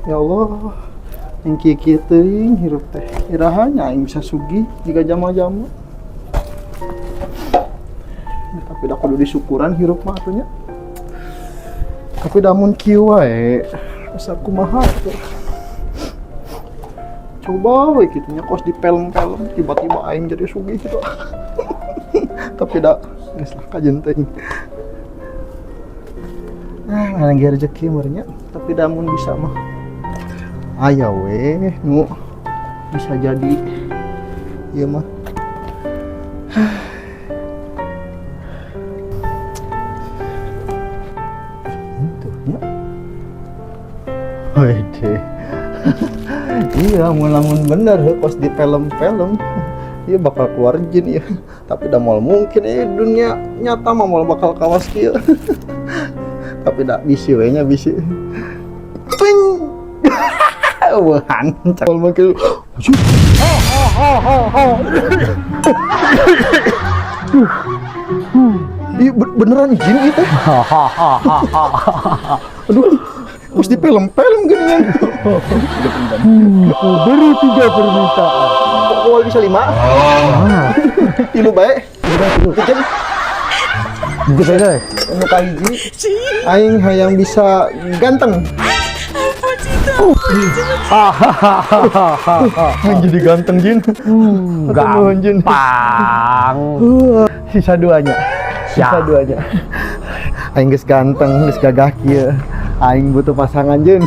Ya Allah, yang kieu teuing hirup teh. Iraha nya aing bisa sugih jika jama-jama. Tapi da kudu disyukuran hirup mah atuh nya. Tapi damun kieu wae, asa kumaha tuh. Coba we kitu nya kos dipelem-pelem tiba-tiba aing jadi sugih gitu. Tapi da geus lah kajen teuing. Ngarang rezeki meureunnya, tapi damun bisa mah aya we nu bisa jadi ieu mah. Itu nya. Wede. Iya, mun bener kos di film-film. Iya bakal keluar jin ya. Tapi da moal mungkin dunia nyata mah moal bakal kawas kieu. Tapi dak bisi we nya bisi. Ping. Wah, hancur makin. Beneran jin itu. Aduh, harus di film-film gini kan. Beri 3 permintaan. Kok bisa 5? Tilu bae. Bikin. Gitu saja. Anu kahiji, aing hayang bisa ganteng. Jadi ganteng jin. Gampang. Sisa duanya. Aing geus ganteng, geus gagah kieu. Aing butuh pasangan jin.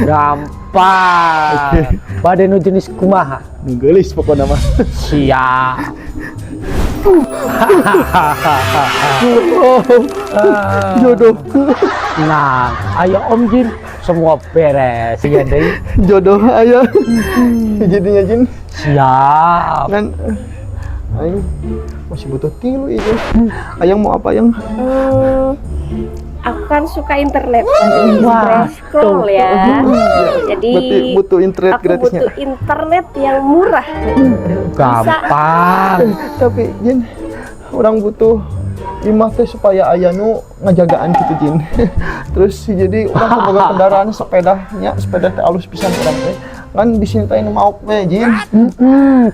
Gampang. Oke. Bade nu jenis kumaha? Geulis pokona mah. Siap. Jodoh. Nah, ayo Om Jin, semua beres ya deh. Jodoh aya. Jadinya jin. Siap. Kan aing masih butuh tilu itu. Ayang mau apa yang? Aku kan suka internet, Wah, scroll ya. Jadi Berarti butuh internet aku gratisnya. butuh internet yang murah. Gampang. Tapi jin, orang butuh imah teh supaya aya nu ngajagaan gitu jin. Terus jadi orang boga kendaraan sepedanya, sepeda teh alus pisan urang teh. Kan di sini teh mau we jin.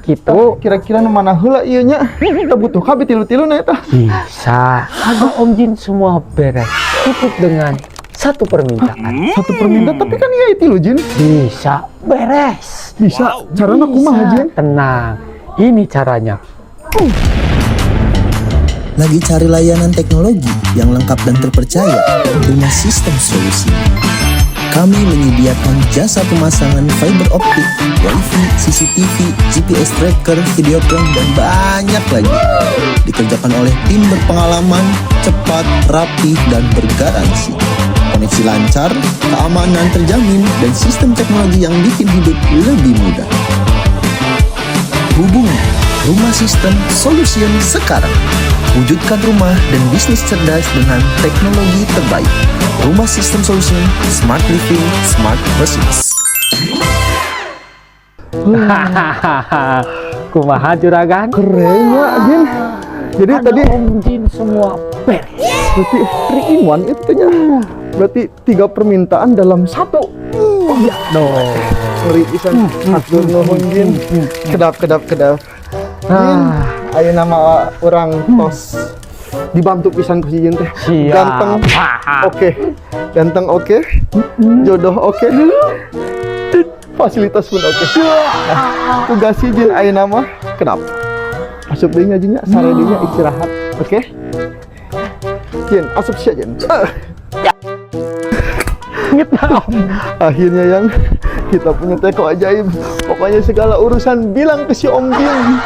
Gitu. Kira-kira nu mana heula ieu nya? Kita butuh kabeh tilu-tilu na eta. Bisa. Ada Om Jin semua beres. Cukup dengan satu permintaan. Satu permintaan tapi kan iya tilu jin. Bisa beres. Bisa. Carana kumaha jin? Tenang. Ini caranya. Lagi cari layanan teknologi yang lengkap dan terpercaya? Rumah Sistem Solusi. Kami menyediakan jasa pemasangan fiber optik, wifi, CCTV, GPS tracker, video call, dan banyak lagi. Dikerjakan oleh tim berpengalaman, cepat, rapi, dan bergaransi. Koneksi lancar, keamanan terjamin, dan sistem teknologi yang bikin hidup lebih mudah. Hubungi Rumah Sistem Solution sekarang. Wujudkan rumah dan bisnis cerdas dengan teknologi terbaik. Rumah Sistem Solution, Smart Living, Smart Business. Kumaha juragan? Keren ya jin. Jadi Ada tadi Om Jin semua beres. berarti 3 in 1 itu nya. Berarti 3 permintaan dalam 1. Oh ya dong. Ngeri pisan. Hatur nuhun jin. Kedap. Jin, ayo nama orang tos dibantu pisan ku si jin teh. Siap. Ganteng. Oke. Ganteng oke. Jodoh oke. Fasilitas pun oke. Tugas si jin ayo nama kenapa? Asup deui nya jinnya, sare deui nya istirahat. Oke? Jin, asup sia jin. Akhirnya yang kita punya teko ajaib. Pokoknya segala urusan bilang ke si Om Jin.